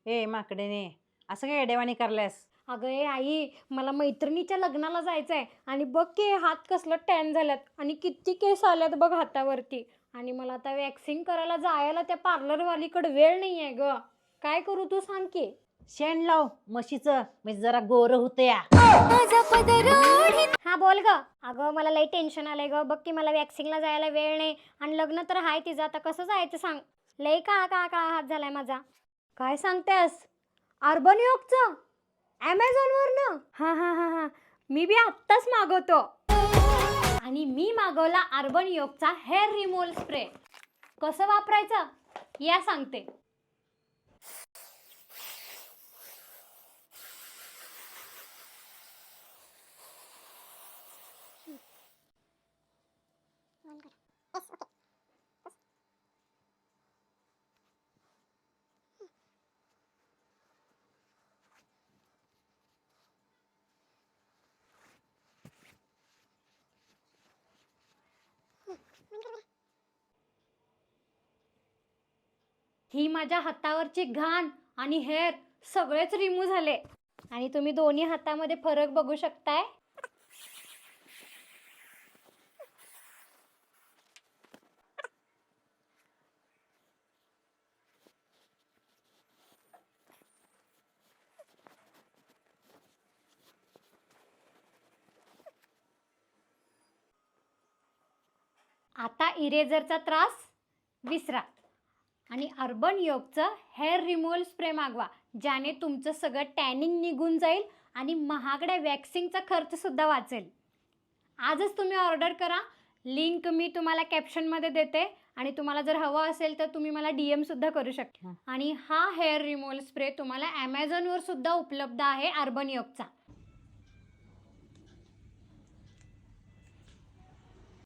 ए माकडेने असं काय येडेवाणी करल्यास? अगं ए आई, मला मैत्रिणीच्या लग्नाला जायचंय आणि बघ की हात कसलं टॅन झाल्यात आणि किती केस आल्यात बघ हातावरती. आणि मला आता वॅक्सिंग करायला जायला त्या पार्लरवालीकडे वेळ नाही आहे ग. काय करू तू सांग की. शेण लाव म्हशीचं म्हणजे जरा गोर होतं या. हा बोल ग. अगं मला लई टेन्शन आलंय ग. बघ की मला वॅक्सिंगला जायला वेळ नाही आणि लग्न तर आहे तिचं. आता कसं जायचं सांग. लई काळा हात झालाय माझा. काय सांगतेस? अर्बन योगचं ॲमेझॉनवरनं? हा मी बी आत्ताच मागवतो. आणि मी मागवला अर्बन योगचा हेअर रिमूव्हल स्प्रे. कसं वापरायचं या सांगते. ही माझ्या हातावरची घाण आणि हेअर सगळेच रिमूव्ह झाले. आणि तुम्ही दोन्ही हातामध्ये फरक बघू शकताय. आता इरेझरचा त्रास विसरा आणि अर्बन योगचं हेअर रिमूव्हल स्प्रे मागवा, ज्याने तुमचं सगळं टॅनिंग निघून जाईल आणि महागड्या वॅक्सिंगचा खर्चसुद्धा वाचेल. आजच तुम्ही ऑर्डर करा. लिंक मी तुम्हाला कॅप्शनमध्ये देते आणि तुम्हाला जर हवं असेल तर तुम्ही मला DM सुद्धा करू शकता. आणि हा हेअर रिमूव्हल स्प्रे तुम्हाला ॲमेझॉनवर सुद्धा उपलब्ध आहे अर्बन योगचा.